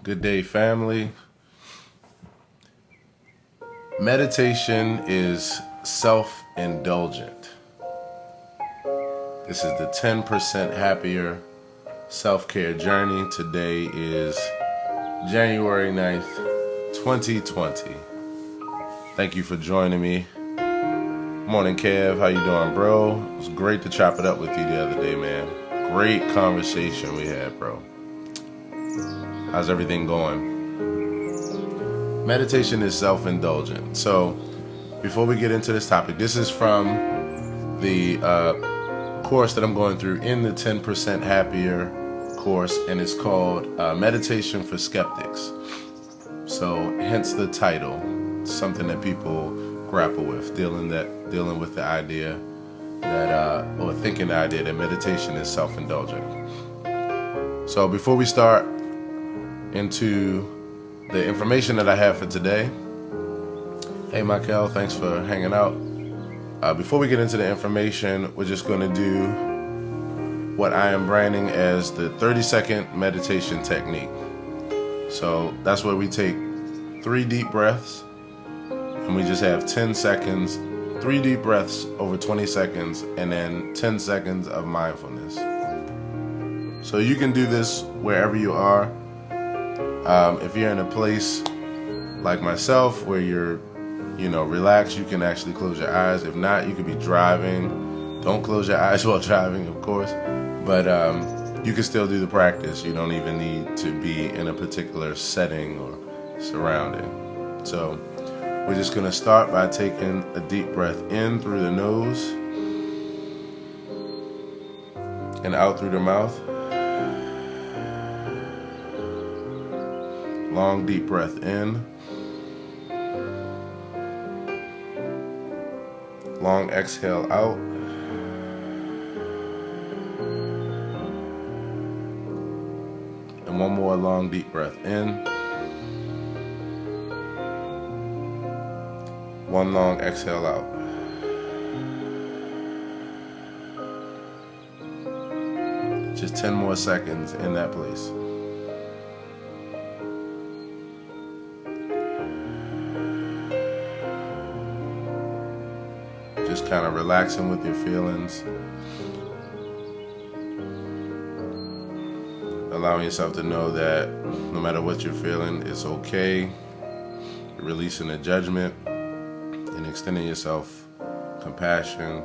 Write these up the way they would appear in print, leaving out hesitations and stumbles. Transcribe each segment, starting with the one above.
Good day, family. Meditation is self-indulgent. This is the 10% happier self-care journey. Today is January 9th, 2020. Thank you for joining me. Morning, Kev. How you doing, bro? It was great to chop it up with you the other day, man. Great conversation we had, bro. How's everything going? Meditation is self-indulgent. So before we get into this topic, this is from the course that I'm going through in the 10% Happier course, and it's called Meditation for Skeptics. So hence the title. It's something that people grapple with, dealing with the idea that, or thinking the idea that meditation is self-indulgent. So before we start into the information that I have for today. Hey, Michael, thanks for hanging out. Before we get into the information, we're just going to do what I am branding as the 30-second meditation technique. So that's where we take 3 deep breaths, and we just have 10 seconds, 3 deep breaths over 20 seconds, and then 10 seconds of mindfulness. So you can do this wherever you are. If you're in a place like myself where you're, relaxed, you can actually close your eyes. If not, you could be driving. Don't close your eyes while driving, of course. But you can still do the practice. You don't even need to be in a particular setting or surrounding. So we're just going to start by taking a deep breath in through the nose and out through the mouth. Long, deep breath in. Long exhale out. And one more long, deep breath in. One long exhale out. Just 10 more seconds in that place. Just kind of relaxing with your feelings. Allowing yourself to know that no matter what you're feeling, it's okay. You're releasing the judgment and extending yourself compassion.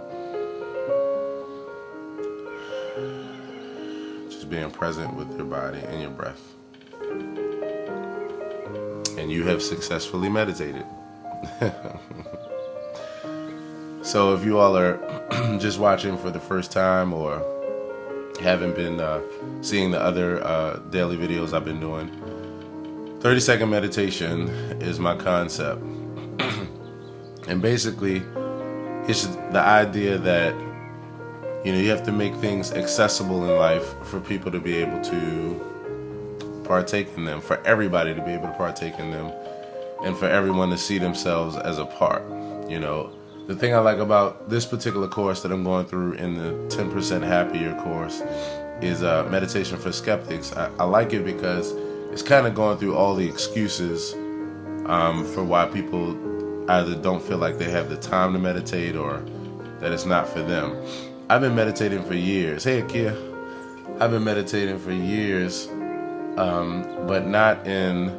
Just being present with your body and your breath. And you have successfully meditated. So if you all are just watching for the first time or haven't been seeing the other daily videos I've been doing, 30-second meditation is my concept. And basically, it's the idea that, you have to make things accessible in life for people to be able to partake in them, for everybody to be able to partake in them, and for everyone to see themselves as a part, The thing I like about this particular course that I'm going through in the 10% Happier course is Meditation for Skeptics. I like it because it's kind of going through all the excuses for why people either don't feel like they have the time to meditate or that it's not for them. I've been meditating for years. Hey, Akia. I've been meditating for years, but not in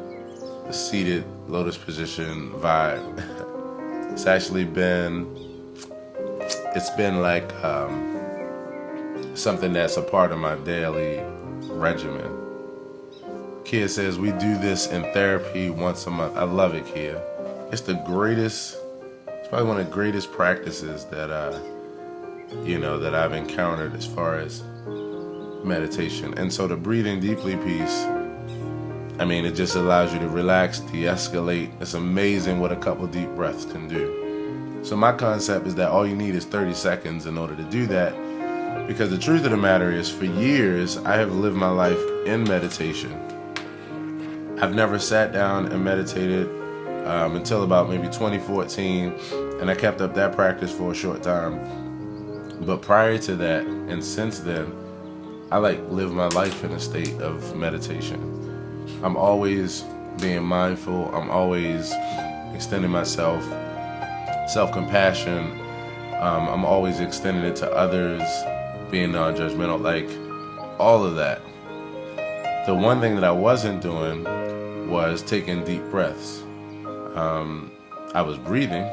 the seated lotus position vibe. It's been like something that's a part of my daily regimen. Kia says we do this in therapy once a month. I love it, Kia. It's probably one of the greatest practices that that I've encountered as far as meditation. And so the breathing deeply piece, it just allows you to relax, de-escalate. It's amazing what a couple deep breaths can do. So my concept is that all you need is 30 seconds in order to do that, because the truth of the matter is, for years, I have lived my life in meditation. I've never sat down and meditated until about maybe 2014, and I kept up that practice for a short time. But prior to that, and since then, I live my life in a state of meditation. I'm always being mindful. I'm always extending myself, self-compassion. I'm always extending it to others, being non-judgmental, like all of that. The one thing that I wasn't doing was taking deep breaths. I was breathing,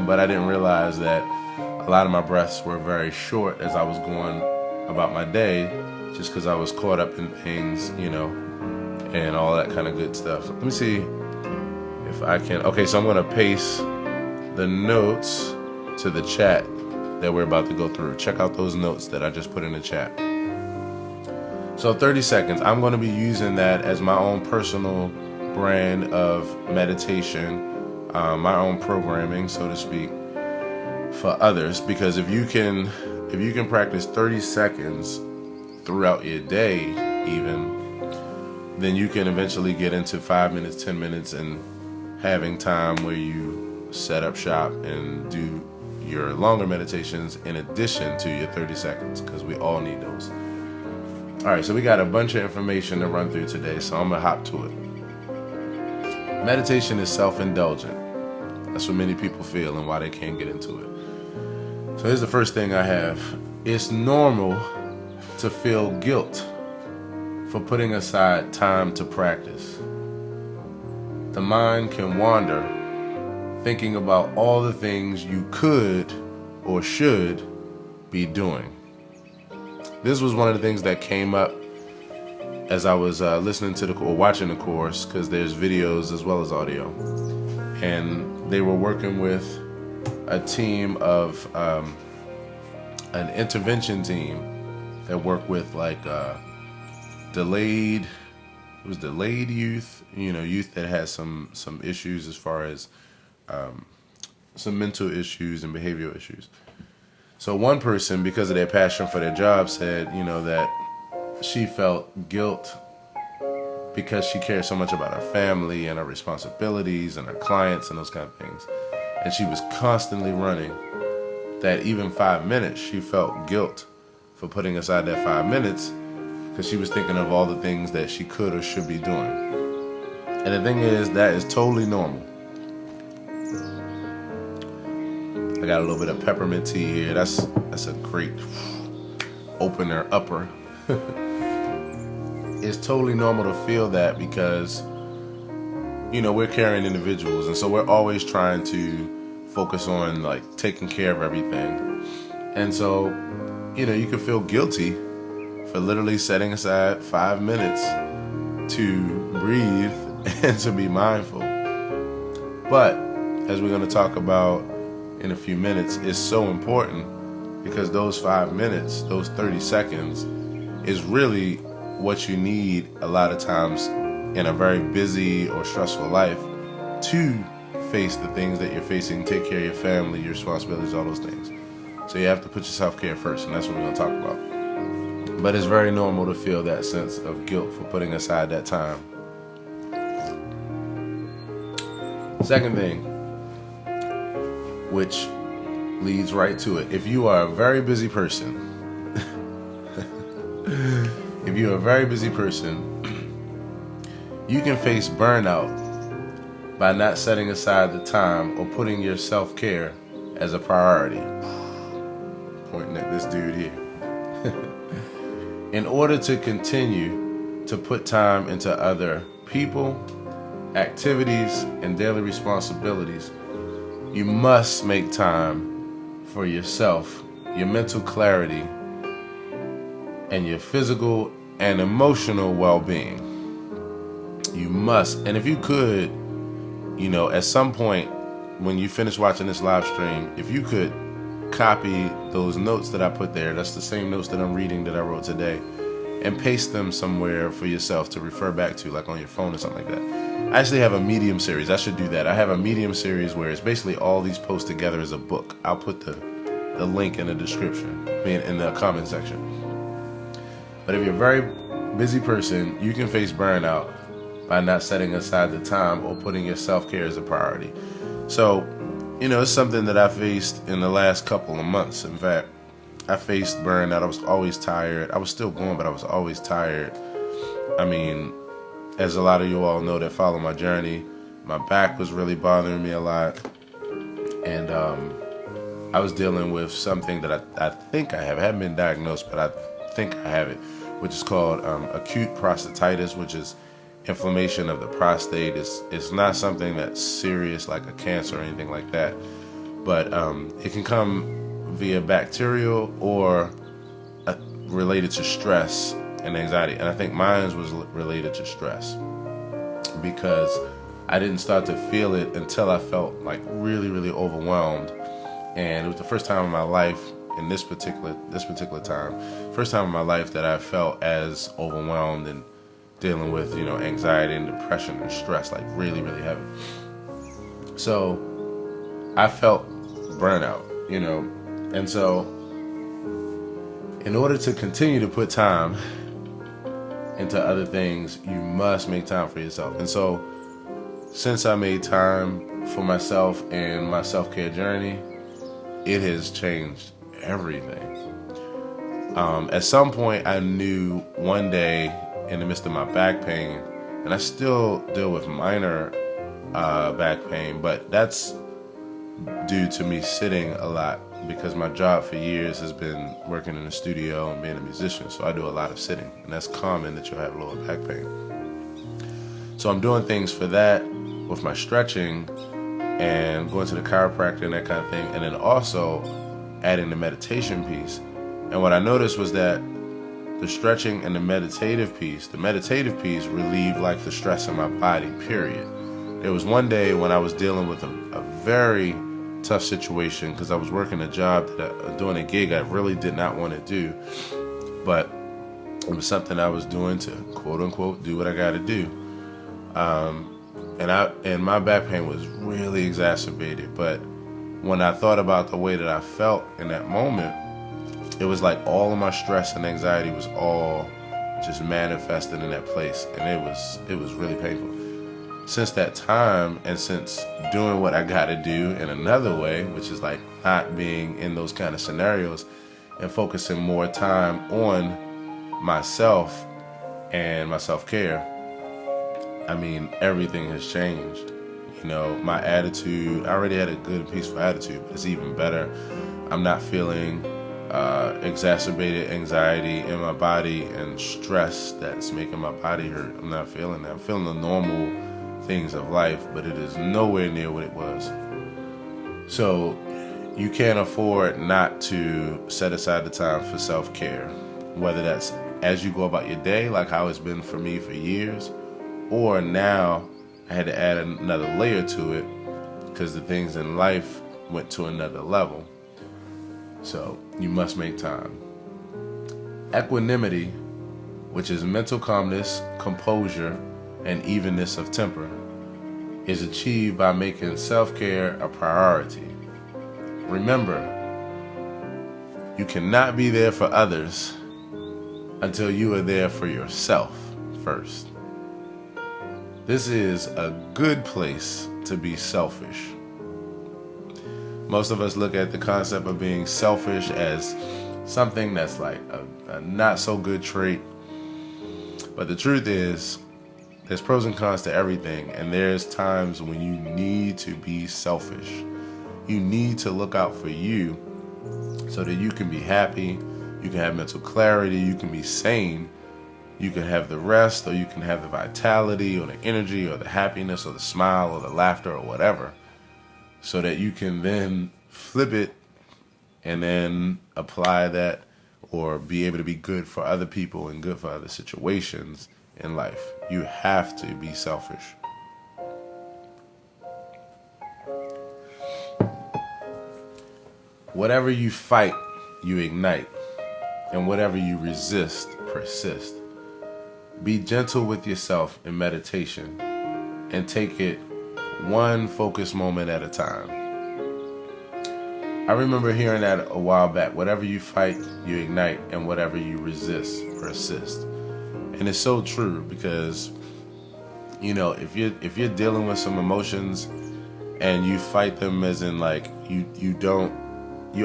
but I didn't realize that a lot of my breaths were very short as I was going about my day, just because I was caught up in things, and all that kind of good stuff. Let me see if I can. Okay, so I'm going to paste the notes to the chat that we're about to go through. Check out those notes that I just put in the chat. So 30 seconds, I'm going to be using that as my own personal brand of meditation, my own programming, so to speak, for others. Because if you can practice 30 seconds throughout your day, even, then you can eventually get into 5 minutes, 10 minutes, and having time where you set up shop and do your longer meditations in addition to your 30 seconds, because we all need those. All right, so we got a bunch of information to run through today, so I'm gonna hop to it. Meditation is self-indulgent. That's what many people feel and why they can't get into it. So here's the first thing I have. It's normal to feel guilt for putting aside time to practice. The mind can wander, thinking about all the things you could or should be doing. This was one of the things that came up as I was listening to watching the course, because there's videos as well as audio. And they were working with a team of an intervention team that worked with delayed youth, youth that has some issues as far as some mental issues and behavioral issues. So one person, because of their passion for their job, said, that she felt guilt because she cared so much about her family and her responsibilities and her clients and those kind of things. And she was constantly running that even 5 minutes, she felt guilt for putting aside that 5 minutes because she was thinking of all the things that she could or should be doing. And the thing is, that is totally normal. I got a little bit of peppermint tea here. That's a great opener upper. It's totally normal to feel that because, we're caring individuals. And so we're always trying to focus on taking care of everything. And so, you can feel guilty for literally setting aside 5 minutes to breathe and to be mindful. But as we're going to talk about in a few minutes, is so important because those 5 minutes, those 30 seconds is really what you need a lot of times in a very busy or stressful life to face the things that you're facing, take care of your family, your responsibilities, all those things. So you have to put your self-care first, and that's what we're going to talk about. But it's very normal to feel that sense of guilt for putting aside that time. Second thing, which leads right to it. If you are a very busy person, you can face burnout by not setting aside the time or putting your self-care as a priority. Pointing at this dude here. In order to continue to put time into other people, activities, and daily responsibilities, you must make time for yourself, your mental clarity, and your physical and emotional well-being. You must. And if you could, at some point when you finish watching this live stream, if you could copy those notes that I put there, that's the same notes that I'm reading that I wrote today, and paste them somewhere for yourself to refer back to, like on your phone or something like that. I actually have a Medium series. I should do that. I have a Medium series where it's basically all these posts together as a book. I'll put the link in the description, in the comment section. But if you're a very busy person, you can face burnout by not setting aside the time or putting your self-care as a priority. So, it's something that I faced in the last couple of months. In fact, I faced burnout. I was always tired. I was still going, but I was always tired. I mean, as a lot of you all know that follow my journey, my back was really bothering me a lot. And I was dealing with something that I think I have. I haven't been diagnosed, but I think I have it, which is called acute prostatitis, which is inflammation of the prostate. It's not something that's serious like a cancer or anything like that, but it can come via bacterial or related to stress and anxiety. And I think mine was related to stress, because I didn't start to feel it until I felt like really, really overwhelmed. And it was the first time in my life, in this particular time, first time in my life that I felt as overwhelmed and dealing with, anxiety and depression and stress, like really, really heavy. So I felt burnout, and so in order to continue to put time into other things, you must make time for yourself. And so since I made time for myself and my self-care journey, it has changed everything. At some point, I knew one day in the midst of my back pain, and I still deal with minor back pain, but that's due to me sitting a lot, because my job for years has been working in the studio and being a musician, so I do a lot of sitting, and that's common that you'll have lower back pain. So I'm doing things for that with my stretching and going to the chiropractor and that kind of thing, and then also adding the meditation piece. And what I noticed was that the stretching and the meditative piece relieved like the stress in my body, period. There was one day when I was dealing with a very tough situation, because I was working a job, doing a gig I really did not want to do, but it was something I was doing to quote unquote do what I got to do. And my back pain was really exacerbated. But when I thought about the way that I felt in that moment, it was like all of my stress and anxiety was all just manifested in that place, and it was really painful. Since that time, and since doing what I got to do in another way, which is like not being in those kind of scenarios and focusing more time on myself and my self-care, I mean, everything has changed. My attitude, I already had a good and peaceful attitude, but it's even better. I'm not feeling exacerbated anxiety in my body and stress that's making my body hurt. I'm not feeling that. I'm feeling the normal things of life, but it is nowhere near what it was. So you can't afford not to set aside the time for self-care, whether that's as you go about your day, like how it's been for me for years, or now I had to add another layer to it because the things in life went to another level. So you must make time. Equanimity, which is mental calmness, composure, and evenness of temper, is achieved by making self-care a priority. Remember, you cannot be there for others until you are there for yourself first. This is a good place to be selfish. Most of us look at the concept of being selfish as something that's like a not so good trait. But the truth is, there's pros and cons to everything, and there's times when you need to be selfish. You need to look out for you so that you can be happy, you can have mental clarity, you can be sane, you can have the rest, or you can have the vitality or the energy or the happiness or the smile or the laughter or whatever, so that you can then flip it and then apply that or be able to be good for other people and good for other situations in life. You have to be selfish. Whatever you fight, you ignite, and whatever you resist, persist. Be gentle with yourself in meditation and take it one focused moment at a time. I remember hearing that a while back. Whatever you fight, you ignite, and whatever you resist, persist. And it's so true, because if you're dealing with some emotions and you fight them, as in like you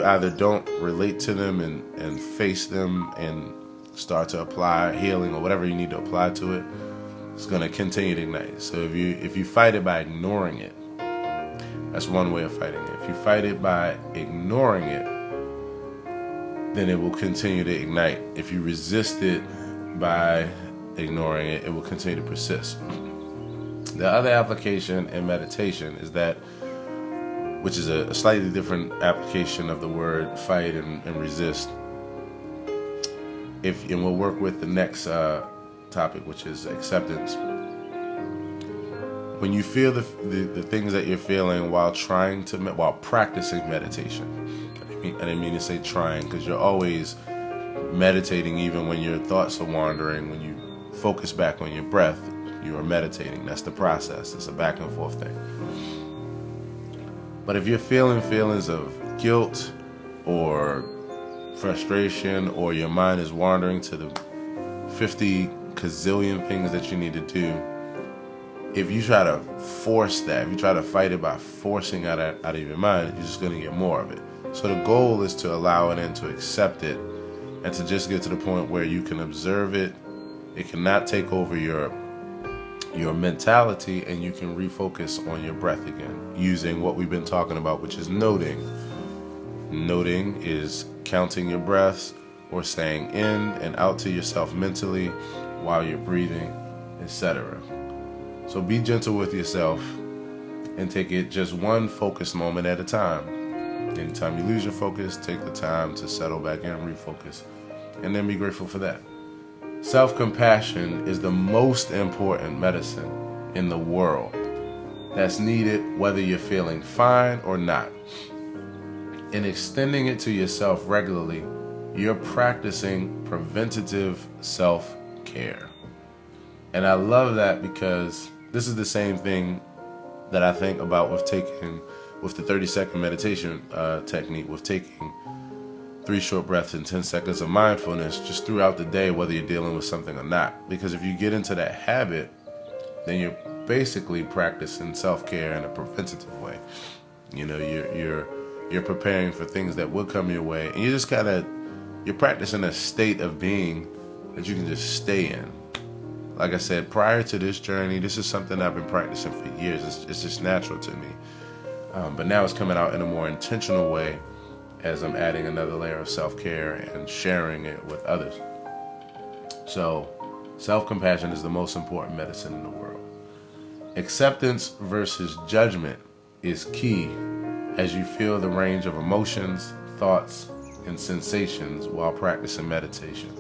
either don't relate to them and face them and start to apply healing or whatever you need to apply to it, it's going to continue to ignite. So if you fight it by ignoring it, that's one way of fighting it. If you fight it by ignoring it, then it will continue to ignite. If you resist it by ignoring it, it will continue to persist. The other application in meditation is that, which is a slightly different application of the word fight and resist. And we'll work with the next topic, which is acceptance. When you feel the things that you're feeling while practicing meditation, I didn't mean to say trying, because you're always meditating, even when your thoughts are wandering. When you focus back on your breath, you are meditating. That's the process. It's a back and forth thing. But if you're feeling feelings of guilt or frustration, or your mind is wandering to the 50 gazillion things that you need to do, if you try to force that, if you try to fight it by forcing out of your mind, you're just going to get more of it. So the goal is to allow it and to accept it, and to just get to the point where you can observe it. It cannot take over your mentality, and you can refocus on your breath again using what we've been talking about, which is noting. Noting is counting your breaths or saying in and out to yourself mentally while you're breathing, etc. So be gentle with yourself and take it just one focused moment at a time. Anytime you lose your focus, take the time to settle back in and refocus, and then be grateful for that. Self-compassion is the most important medicine in the world that's needed whether you're feeling fine or not. In extending it to yourself regularly, you're practicing preventative self-care. And I love that, because this is the same thing that I think about with the 30-second meditation technique, with taking 3 short breaths and 10 seconds of mindfulness just throughout the day, whether you're dealing with something or not. Because if you get into that habit, then you're basically practicing self-care in a preventative way. You know, you're preparing for things that will come your way, and you're practicing a state of being that you can just stay in. Like I said, prior to this journey, this is something I've been practicing for years. It's just natural to me. But now it's coming out in a more intentional way as I'm adding another layer of self-care and sharing it with others. So, self-compassion is the most important medicine in the world. Acceptance versus judgment is key as you feel the range of emotions, thoughts, and sensations while practicing meditation.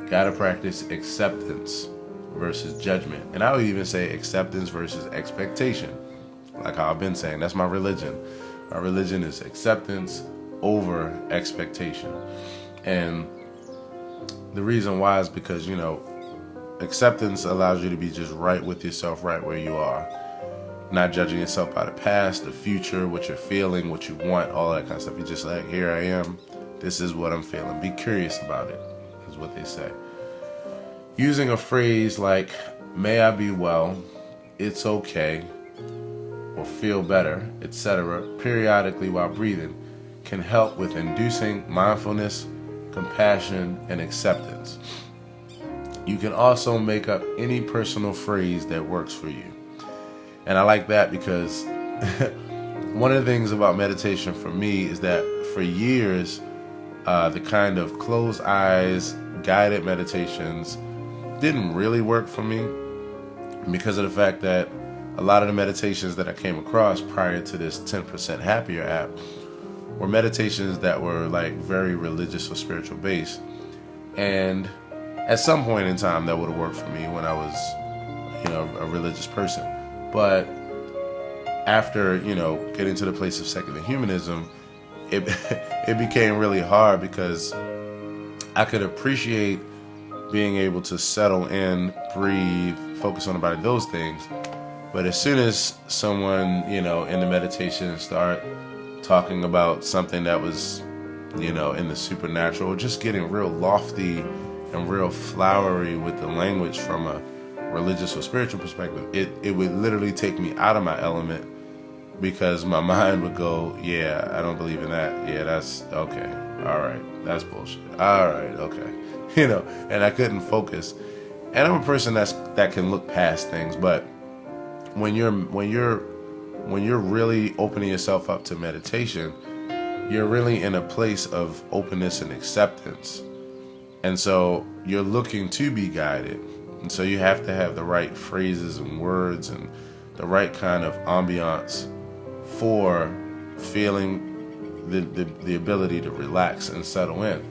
Gotta practice acceptance versus judgment. And I would even say acceptance versus expectation. Like how I've been saying, that's my religion. My religion is acceptance over expectation. And the reason why is because, acceptance allows you to be just right with yourself, right where you are. Not judging yourself by the past, the future, what you're feeling, what you want, all that kind of stuff. You're just like, here I am. This is what I'm feeling. Be curious about it, is what they say. Using a phrase like, may I be well, it's okay, or feel better, etc., periodically while breathing can help with inducing mindfulness, compassion, and acceptance. You can also make up any personal phrase that works for you. And I like that because one of the things about meditation for me is that for years, the kind of closed eyes, guided meditations didn't really work for me because of the fact that a lot of the meditations that I came across prior to this 10% Happier app were meditations that were like very religious or spiritual based. And at some point in time that would have worked for me when I was, a religious person. But after, getting to the place of secular humanism, it became really hard because I could appreciate being able to settle in, breathe, focus on the body, those things. But as soon as someone, in the meditation start talking about something that was, in the supernatural, or just getting real lofty and real flowery with the language from a religious or spiritual perspective, it would literally take me out of my element because my mind would go, yeah, I don't believe in that. Yeah, that's okay. All right. That's bullshit. All right. Okay. And I couldn't focus. And I'm a person that can look past things, but when you're really opening yourself up to meditation, you're really in a place of openness and acceptance. And so you're looking to be guided. And so you have to have the right phrases and words and the right kind of ambiance for feeling the ability to relax and settle in.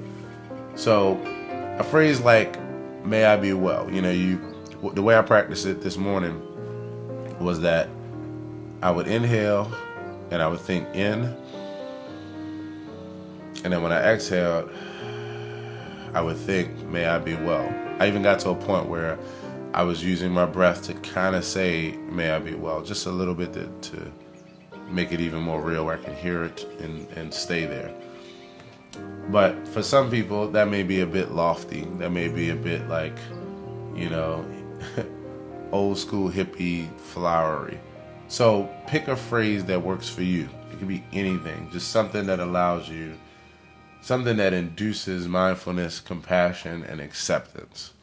So a phrase like, may I be well, the way I practiced it this morning was that I would inhale and I would think in, and then when I exhaled, I would think, may I be well. I even got to a point where I was using my breath to kind of say, may I be well, just a little bit to make it even more real where I can hear it and stay there. But for some people, that may be a bit lofty. That may be a bit like, old school hippie flowery. So pick a phrase that works for you. It could be anything, just something that allows you, something that induces mindfulness, compassion, and acceptance.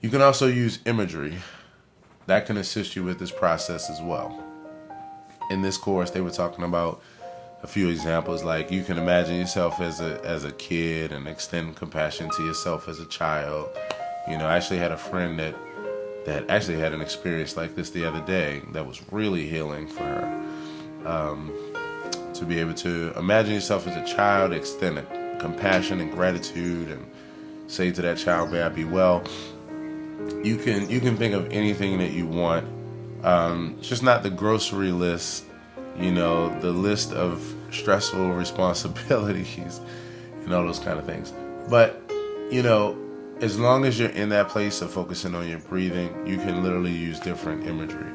You can also use imagery. That can assist you with this process as well. In this course, they were talking about a few examples, like you can imagine yourself as a kid and extend compassion to yourself as a child. I actually had a friend that actually had an experience like this the other day that was really healing for her. To be able to imagine yourself as a child, extend a compassion and gratitude, and say to that child, may I be well. You can think of anything that you want. Just not the grocery list, the list of stressful responsibilities and all those kind of things. But, as long as you're in that place of focusing on your breathing, you can literally use different imagery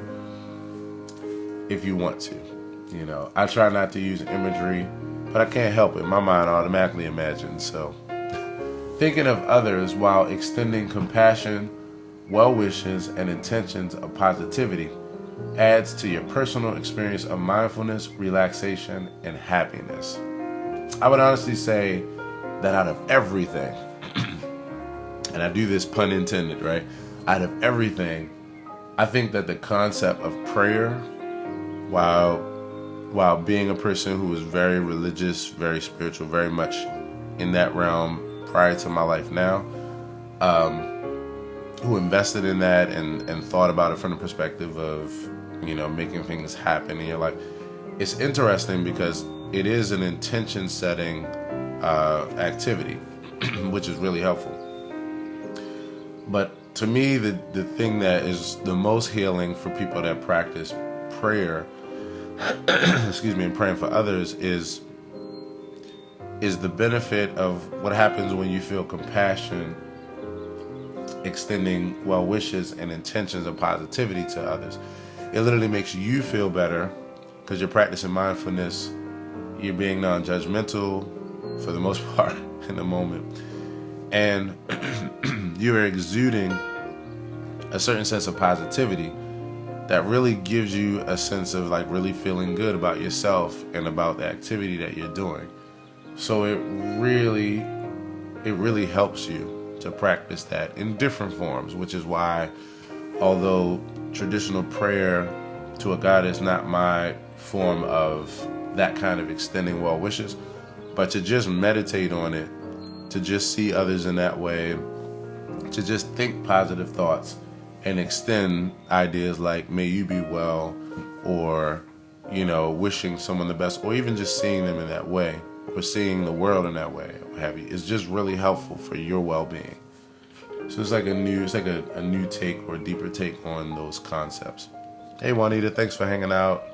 if you want to. I try not to use imagery, but I can't help it. My mind automatically imagines. So thinking of others while extending compassion, well wishes, and intentions of positivity adds to your personal experience of mindfulness, relaxation, and happiness. I would honestly say that out of everything, and I do this pun intended, right? Out of everything, I think that the concept of prayer, while being a person who was very religious, very spiritual, very much in that realm prior to my life now, who invested in that and thought about it from the perspective of, making things happen in your life. It's interesting because it is an intention setting activity, which is really helpful. But to me, the thing that is the most healing for people that practice prayer, and praying for others is the benefit of what happens when you feel compassion, extending well wishes and intentions of positivity to others. It literally makes you feel better because you're practicing mindfulness. You're being non-judgmental for the most part in the moment. And you're exuding a certain sense of positivity that really gives you a sense of like really feeling good about yourself and about the activity that you're doing. So it really helps you to practice that in different forms, which is why, although traditional prayer to a God is not my form of that kind of extending well wishes, but to just meditate on it, to just see others in that way, to just think positive thoughts and extend ideas like may you be well, or wishing someone the best, or even just seeing them in that way, or seeing the world in that way, or what have you, is just really helpful for your well-being. So it's like a new take or a deeper take on those concepts. Hey Juanita, thanks for hanging out.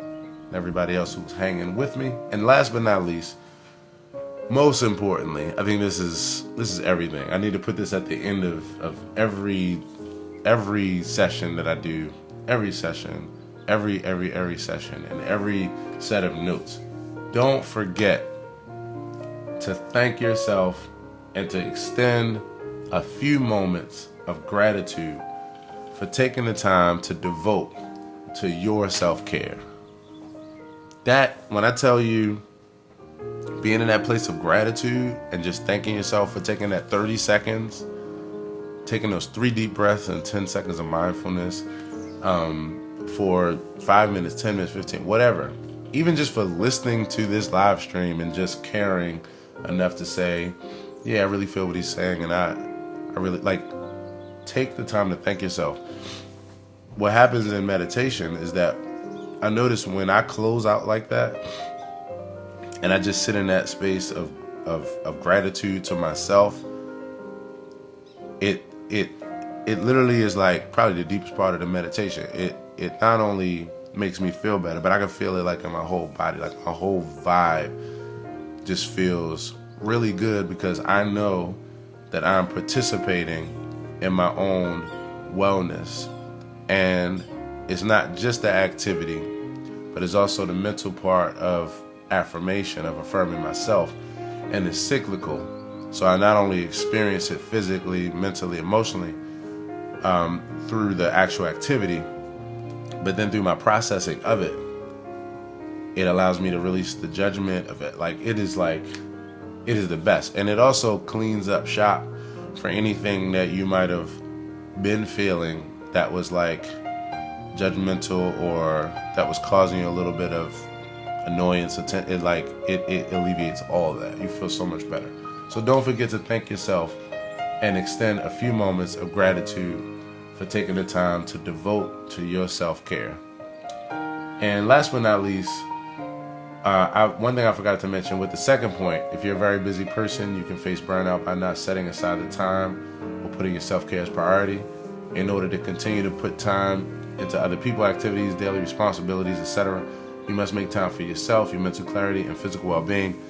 Everybody else who's hanging with me. And last but not least, most importantly, I think this is everything. I need to put this at the end of every session that I do, every session, every session, and every set of notes. Don't forget to thank yourself and to extend a few moments of gratitude for taking the time to devote to your self-care. That, when I tell you, being in that place of gratitude and just thanking yourself for taking that 30 seconds taking those 3 deep breaths and 10 seconds of mindfulness for 5 minutes, 10 minutes, 15, whatever. Even just for listening to this live stream and just caring enough to say, yeah, I really feel what he's saying, and I really take the time to thank yourself. What happens in meditation is that I notice when I close out like that and I just sit in that space of gratitude to myself, it literally is like probably the deepest part of the meditation. It not only makes me feel better, but I can feel it like in my whole body, like my whole vibe just feels really good, because I know that I'm participating in my own wellness. And it's not just the activity, but it's also the mental part of affirmation, of affirming myself. And it's cyclical. So I not only experience it physically, mentally, emotionally, through the actual activity, but then through my processing of it, it allows me to release the judgment of it. It is the best. And it also cleans up shop for anything that you might have been feeling that was judgmental, or that was causing you a little bit of annoyance. It alleviates all that. You feel so much better. So don't forget to thank yourself and extend a few moments of gratitude for taking the time to devote to your self-care. And last but not least, one thing I forgot to mention with the second point: if you're a very busy person, you can face burnout by not setting aside the time or putting your self-care as priority. In order to continue to put time into other people, activities, daily responsibilities, etc., you must make time for yourself, your mental clarity, and physical well-being.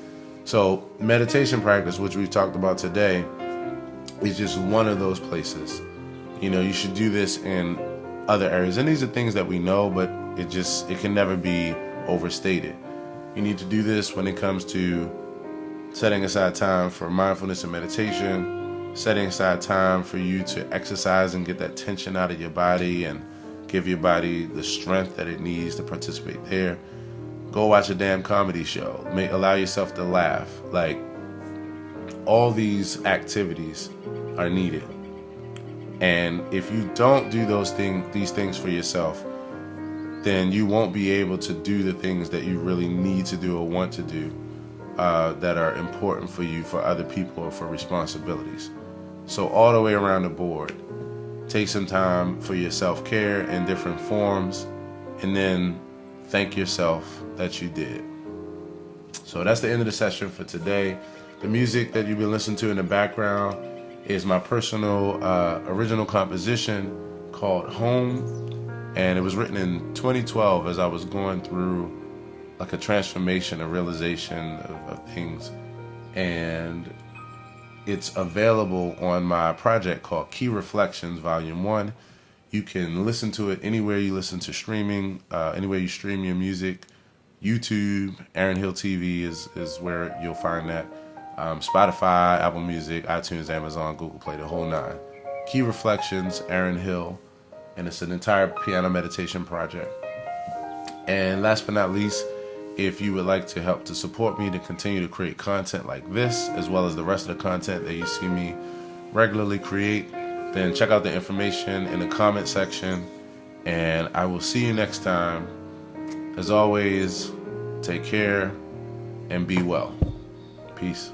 So meditation practice, which we've talked about today, is just one of those places. You should do this in other areas. And these are things that we know, but it can never be overstated. You need to do this when it comes to setting aside time for mindfulness and meditation, setting aside time for you to exercise and get that tension out of your body and give your body the strength that it needs to participate there. Go watch a damn comedy show. Allow yourself to laugh. All these activities are needed. And if you don't do these things for yourself, then you won't be able to do the things that you really need to do or want to do that are important for you, for other people, or for responsibilities. So all the way around the board, take some time for your self-care in different forms, and then thank yourself that you did. So that's the end of the session for today. The music that you've been listening to in the background is my personal original composition called Home, and it was written in 2012 as I was going through a transformation, a realization of things. And it's available on my project called Key Reflections Volume 1. You can listen to it anywhere you listen to streaming, anywhere you stream your music. YouTube, Aaron Hill TV is where you'll find that. Spotify, Apple Music, iTunes, Amazon, Google Play, the whole 9. Key Reflections, Aaron Hill, and it's an entire piano meditation project. And last but not least, if you would like to help to support me to continue to create content like this, as well as the rest of the content that you see me regularly create, then check out the information in the comment section, and I will see you next time. As always, take care and be well. Peace.